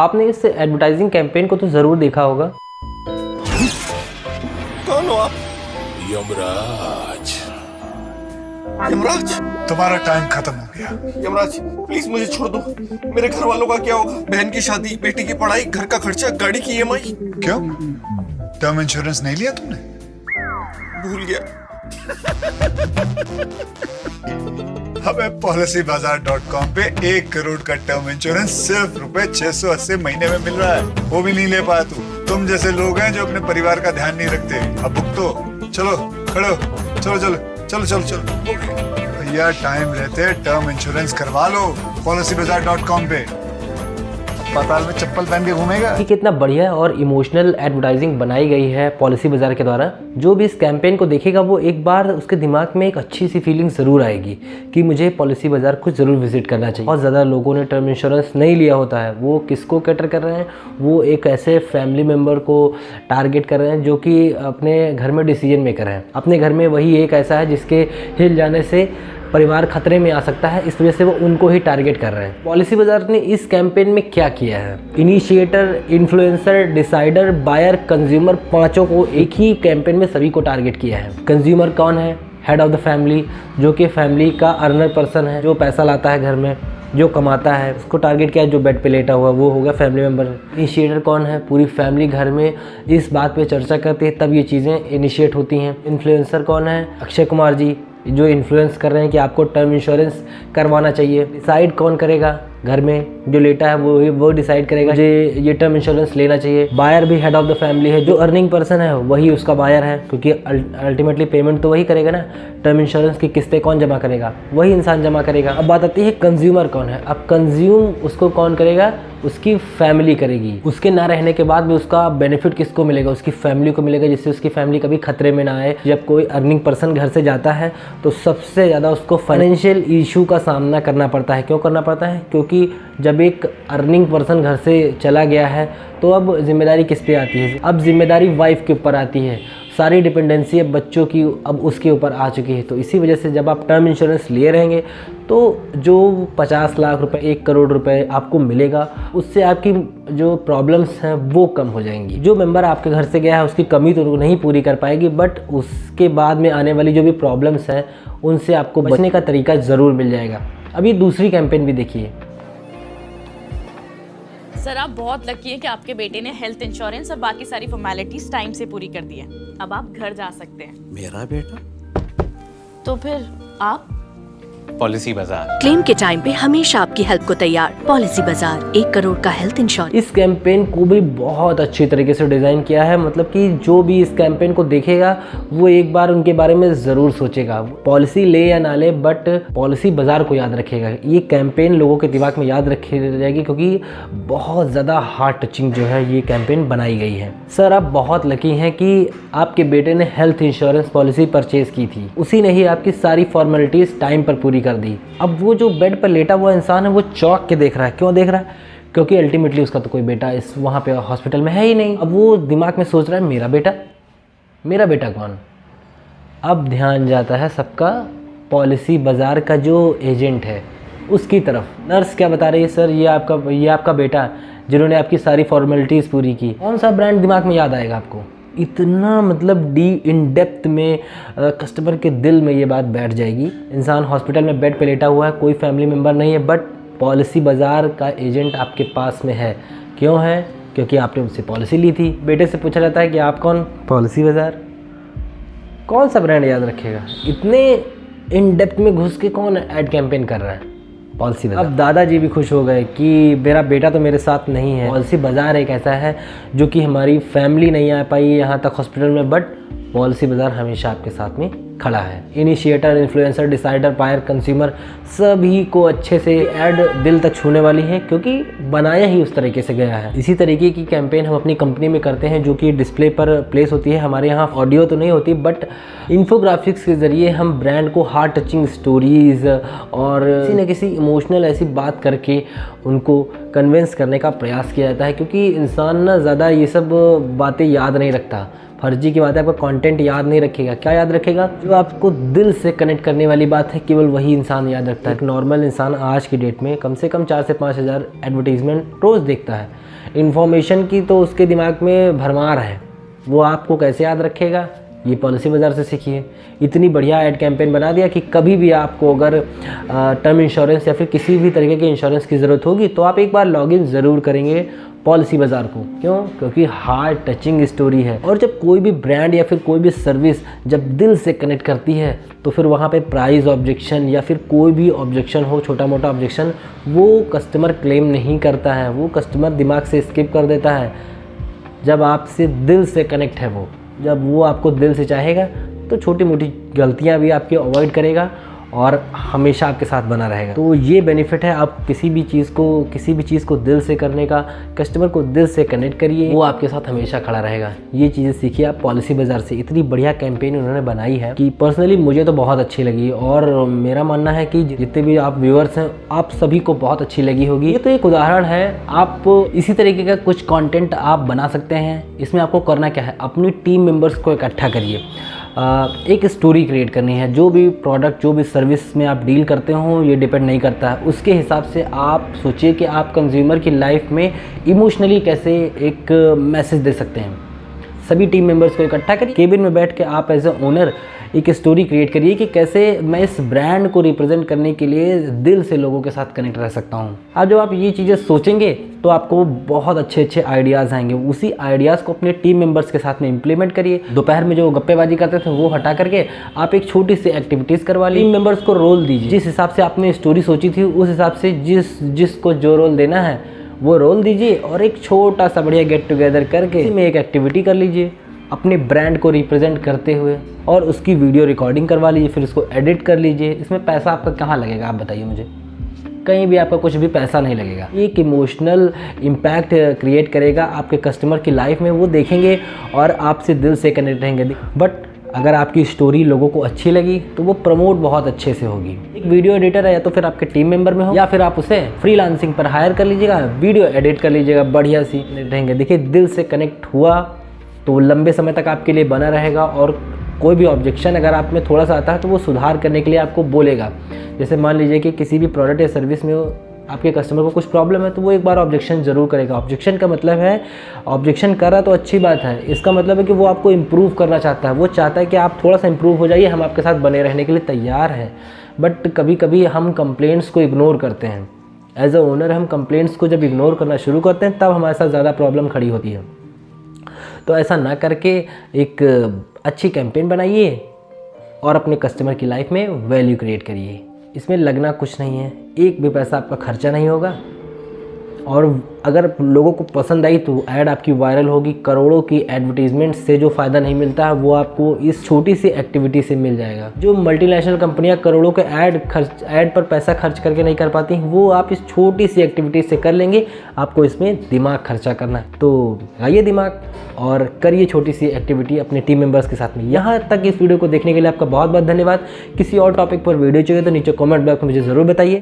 आपने इस advertising campaign को तो ज़रूर देखा होगा। कौन हो आप? यमराज। यमराज? तुम्हारा टाइम खत्म हो गया। यमराज प्लीज मुझे छोड़ दो। मेरे घर वालों का क्या होगा? बहन की शादी, बेटी की पढ़ाई, घर का खर्चा, गाड़ी की EMI। क्यों? टर्म इंश्योरेंस नहीं लिया तुमने? भूल गया। हमें policybazaar.com पे 1 करोड़ का टर्म इंश्योरेंस सिर्फ ₹680 महीने में मिल रहा है। वो भी नहीं ले पाया तुम जैसे लोग हैं जो अपने परिवार का ध्यान नहीं रखते। अब भुगतो। चलो खड़े हो, चलो चलो चलो चलो चलो। भैया टाइम रहते टर्म इंश्योरेंस करवा लो policybazaar.com पे। अस्पताल में चप्पल पहन के घूमेगा। कि कितना बढ़िया और इमोशनल एडवर्टाइजिंग बनाई गई है पॉलिसी बाजार के द्वारा। जो भी इस कैंपेन को देखेगा वो एक बार उसके दिमाग में एक अच्छी सी फीलिंग ज़रूर आएगी कि मुझे पॉलिसी बाजार को ज़रूर विजिट करना चाहिए। बहुत ज़्यादा लोगों ने टर्म इंश्योरेंस नहीं लिया होता है। वो किसको कैटर कर रहे हैं? वो एक ऐसे फैमिली मेम्बर को टारगेट कर रहे हैं जो कि अपने घर में डिसीजन मेकर हैं। अपने घर में वही एक ऐसा है जिसके हिल जाने से परिवार खतरे में आ सकता है, इस वजह से वो उनको ही टारगेट कर रहे हैं। पॉलिसी बाजार ने इस कैंपेन में क्या किया है? Initiator, influencer, decider, buyer, consumer, पांचों को एक ही कैंपेन में सभी को टारगेट किया है। कंज्यूमर कौन है? हेड ऑफ द फैमिली, जो कि फैमिली का अर्नर पर्सन है, जो पैसा लाता है घर में, जो कमाता है, उसको टारगेट किया। जो बेड पे लेटा हुआ वो होगा फैमिली मेम्बर। इनिशिएटर कौन है? पूरी फैमिली घर में इस बात पे चर्चा करती है तब ये चीज़ें इनिशिएट होती हैं। इन्फ्लुएंसर कौन है? अक्षय कुमार जी, जो इन्फ्लुएंस कर रहे हैं कि आपको टर्म इंश्योरेंस करवाना चाहिए। डिसाइड कौन करेगा? घर में जो लेटा है वो डिसाइड करेगा ये टर्म इंश्योरेंस लेना चाहिए। बायर भी हेड ऑफ द फैमिली है, जो अर्निंग पर्सन है वही उसका बायर है, क्योंकि अल्टीमेटली पेमेंट तो वही करेगा ना। टर्म इंश्योरेंस की किस्तें कौन जमा करेगा? वही इंसान जमा करेगा। अब बात आती है कंज्यूमर कौन है। अब कंज्यूम उसको कौन करेगा? उसकी फैमिली करेगी। उसके ना रहने के बाद भी उसका बेनिफिट किसको मिलेगा? उसकी फैमिली को मिलेगा, जिससे उसकी फैमिली कभी खतरे में ना आए। जब कोई अर्निंग पर्सन घर से जाता है तो सबसे ज़्यादा उसको फाइनेंशियल इशू का सामना करना पड़ता है। क्यों करना पड़ता है? क्योंकि जब एक अर्निंग पर्सन घर से चला गया है तो अब जिम्मेदारी किस पे आती है? अब जिम्मेदारी वाइफ के ऊपर आती है। सारी डिपेंडेंसी अब बच्चों की अब उसके ऊपर आ चुकी है। तो इसी वजह से जब आप टर्म इंश्योरेंस लिए रहेंगे तो जो 50 लाख रुपए, 1 करोड़ रुपए आपको मिलेगा, उससे आपकी जो प्रॉब्लम्स हैं वो कम हो जाएंगी। जो मेंबर आपके घर से गया है उसकी कमी तो नहीं पूरी कर पाएगी, बट उसके बाद में आने वाली जो भी प्रॉब्लम्स हैं उनसे आपको बचने का तरीका ज़रूर मिल जाएगा। अभी दूसरी कैंपेन भी देखिए। सर आप बहुत लकी है कि आपके बेटे ने हेल्थ इंश्योरेंस और बाकी सारी फॉर्मेलिटीज टाइम से पूरी कर दी है। अब आप घर जा सकते हैं। मेरा बेटा? तो फिर आप? पॉलिसी बाजार क्लेम के टाइम पे हमेशा आपकी हेल्प को तैयार। पॉलिसी बाजार, 1 करोड़ का हेल्थ इंश्योरेंस। इस कैंपेन को भी बहुत अच्छी तरीके से डिज़ाइन किया है। मतलब कि जो भी इस कैंपेन को देखेगा वो एक बार उनके बारे में ज़रूर सोचेगा। पॉलिसी ले या ना ले, बट पॉलिसी बाजार को याद रखेगा। ये कैंपेन लोगों के दिमाग में याद रखी जाएगी, क्योंकि बहुत ज़्यादा हार्ट टचिंग जो है ये कैंपेन बनाई गई है। सर आप बहुत लकी हैं कि आपके बेटे ने हेल्थ इंश्योरेंस पॉलिसी परचेज की थी, उसी ने ही आपकी सारी फॉर्मेलिटीज़ टाइम पर पूरी कर दी। अब वो जो बेड पर लेटा हुआ इंसान है वो चौंक के देख रहा है। क्यों देख रहा है? क्योंकि अल्टीमेटली उसका तो कोई बेटा इस वहाँ पे हॉस्पिटल में है ही नहीं। अब वो दिमाग में सोच रहा है मेरा बेटा कौन? अब ध्यान जाता है सबका पॉलिसी बाजार का जो एजेंट है उसकी तरफ। नर्स क्या बता रही है? सर ये आपका बेटा जिन्होंने आपकी सारी फॉर्मेलिटीज़ पूरी की। कौन सा ब्रांड दिमाग में याद आएगा आपको? इतना मतलब इन डेप्थ में कस्टमर के दिल में ये बात बैठ जाएगी। इंसान हॉस्पिटल में बेड पे लेटा हुआ है, कोई फैमिली मेम्बर नहीं है, बट पॉलिसी बाजार का एजेंट आपके पास में है। क्यों है? क्योंकि आपने उससे पॉलिसी ली थी। बेटे से पूछा जाता है कि आप कौन? पॉलिसी बाजार। कौन सा ब्रांड याद रखेगा? इतने इन डेप्थ में घुस के कौन एड कैंपेन कर रहा है? पॉलिसी बाजार। अब दादाजी भी खुश हो गए कि मेरा बेटा तो मेरे साथ नहीं है। पॉलिसी बाजार एक ऐसा है जो कि हमारी फैमिली नहीं आ पाई यहाँ तक हॉस्पिटल में, बट पॉलिसी बाजार हमेशा आपके साथ में खड़ा है। Initiator, influencer, decider, buyer, consumer सभी को अच्छे से ऐड दिल तक छूने वाली है, क्योंकि बनाया ही उस तरीके से गया है। इसी तरीके की कैंपेन हम अपनी कंपनी में करते हैं, जो कि डिस्प्ले पर प्लेस होती है। हमारे यहाँ ऑडियो तो नहीं होती, बट इन्फोग्राफिक्स के ज़रिए हम ब्रांड को हार्ट टचिंग स्टोरीज़ और किसी न किसी इमोशनल ऐसी बात करके उनको कन्विंस करने का प्रयास किया जाता है, क्योंकि इंसान ना ज़्यादा ये सब बातें याद नहीं रखता। फर्जी की बात है, आपका कंटेंट याद नहीं रखेगा। क्या याद रखेगा? जो आपको दिल से कनेक्ट करने वाली बात है, केवल वही इंसान याद रखता है। एक नॉर्मल इंसान आज की डेट में कम से कम 4 से 5 हज़ार एडवर्टीज़मेंट रोज़ देखता है। इन्फॉर्मेशन की तो उसके दिमाग में भरमार है, वो आपको कैसे याद रखेगा? ये पॉलिसी बाज़ार से सीखिए। इतनी बढ़िया ऐड कैंपेन बना दिया कि कभी भी आपको अगर टर्म इंश्योरेंस या फिर किसी भी तरीके के इंश्योरेंस की ज़रूरत होगी तो आप एक बार लॉगिन ज़रूर करेंगे पॉलिसी बाज़ार को। क्यों? क्योंकि हार्ट टचिंग स्टोरी है। और जब कोई भी ब्रांड या फिर कोई भी सर्विस जब दिल से कनेक्ट करती है तो फिर वहाँ पे प्राइस ऑब्जेक्शन या फिर कोई भी ऑब्जेक्शन हो, छोटा मोटा ऑब्जेक्शन, वो कस्टमर क्लेम नहीं करता है, वो कस्टमर दिमाग से स्किप कर देता है। जब आपसे दिल से कनेक्ट है वो, जब वो आपको दिल से चाहेगा तो छोटी मोटी गलतियाँ भी आपकी अवॉइड करेगा और हमेशा आपके साथ बना रहेगा। तो ये बेनिफिट है, आप किसी भी चीज़ को दिल से करने का। कस्टमर को दिल से कनेक्ट करिए, वो आपके साथ हमेशा खड़ा रहेगा। ये चीज़ें सीखिए आप पॉलिसी बाज़ार से। इतनी बढ़िया कैंपेन उन्होंने बनाई है कि पर्सनली मुझे तो बहुत अच्छी लगी और मेरा मानना है कि जितने भी आप व्यूअर्स हैं आप सभी को बहुत अच्छी लगी होगी। ये तो एक उदाहरण है, आप इसी तरीके का कुछ कॉन्टेंट आप बना सकते हैं। इसमें आपको करना क्या है, अपनी टीम मेंबर्स को इकट्ठा करिए, एक स्टोरी क्रिएट करनी है। जो भी प्रोडक्ट, जो भी सर्विस में आप डील करते हो, ये डिपेंड नहीं करता है। उसके हिसाब से आप सोचिए कि आप कंज्यूमर की लाइफ में इमोशनली कैसे एक मैसेज दे सकते हैं। सभी टीम मेंबर्स को इकट्ठा करिए, केबिन में बैठ के आप एज ए ओनर एक स्टोरी क्रिएट करिए कि कैसे मैं इस ब्रांड को रिप्रेजेंट करने के लिए दिल से लोगों के साथ कनेक्ट रह सकता हूँ। अब जब आप ये चीज़ें सोचेंगे तो आपको बहुत अच्छे आइडियाज़ आएंगे। उसी आइडियाज़ को अपने टीम मेंबर्स के साथ में इम्प्लीमेंट करिए। दोपहर में जो गप्पेबाजी करते थे वो हटा करके आप एक छोटी सी एक्टिविटीज़ करवा लीजिए। टीम मेंबर्स को रोल दीजिए, जिस हिसाब से आपने स्टोरी सोची थी उस हिसाब से जिसको जो रोल देना है वो रोल दीजिए और एक छोटा सा बढ़िया गेट टुगेदर करके इसमें एक एक्टिविटी कर लीजिए अपने ब्रांड को रिप्रेजेंट करते हुए, और उसकी वीडियो रिकॉर्डिंग करवा लीजिए, फिर उसको एडिट कर लीजिए। इसमें पैसा आपका कहाँ लगेगा, आप बताइए मुझे? कहीं भी आपका कुछ भी पैसा नहीं लगेगा। एक इमोशनल इम्पैक्ट क्रिएट करेगा आपके कस्टमर की लाइफ में, वो देखेंगे और आपसे दिल से कनेक्ट रहेंगे। बट अगर आपकी स्टोरी लोगों को अच्छी लगी तो वो प्रमोट बहुत अच्छे से होगी। एक वीडियो एडिटर है, या तो फिर आपके टीम मेंबर में हो या फिर आप उसे फ्रीलांसिंग पर हायर कर लीजिएगा, वीडियो एडिट कर लीजिएगा, बढ़िया सी रहेंगे। देखिए, दिल से कनेक्ट हुआ तो लंबे समय तक आपके लिए बना रहेगा और कोई भी ऑब्जेक्शन अगर आप में थोड़ा सा आता है तो वो सुधार करने के लिए आपको बोलेगा। जैसे मान लीजिए कि किसी भी प्रोडक्ट या सर्विस में आपके कस्टमर को कुछ प्रॉब्लम है तो वो एक बार ऑब्जेक्शन ज़रूर करेगा। ऑब्जेक्शन का मतलब है, ऑब्जेक्शन कर रहा तो अच्छी बात है, इसका मतलब है कि वो आपको इम्प्रूव करना चाहता है। वो चाहता है कि आप थोड़ा सा इम्प्रूव हो जाइए, हम आपके साथ बने रहने के लिए तैयार हैं। बट कभी कभी हम कंप्लेंट्स को इग्नोर करते हैं। एज अ ओनर हम कंप्लेंट्स को जब इग्नोर करना शुरू करते हैं तब हमारे साथ ज़्यादा प्रॉब्लम खड़ी होती है। तो ऐसा ना करके एक अच्छी कैंपेन बनाइए और अपने कस्टमर की लाइफ में वैल्यू क्रिएट करिए। इसमें लगना कुछ नहीं है, एक भी पैसा आपका खर्चा नहीं होगा और अगर लोगों को पसंद आई तो ऐड आपकी वायरल होगी। करोड़ों की एडवर्टीजमेंट से जो फ़ायदा नहीं मिलता है वो आपको इस छोटी सी एक्टिविटी से मिल जाएगा। जो मल्टीनेशनल कंपनियां करोड़ों के ऐड पर पैसा खर्च करके नहीं कर पाती, वो आप इस छोटी सी एक्टिविटी से कर लेंगे। आपको इसमें दिमाग खर्चा करना है तो लगाइए दिमाग और करिए छोटी सी एक्टिविटी अपने टीम मेंबर्स के साथ में। यहाँ तक इस वीडियो को देखने के लिए आपका बहुत बहुत धन्यवाद। किसी और टॉपिक पर वीडियो चाहिए तो नीचे कॉमेंट बॉक्स में मुझे ज़रूर बताइए।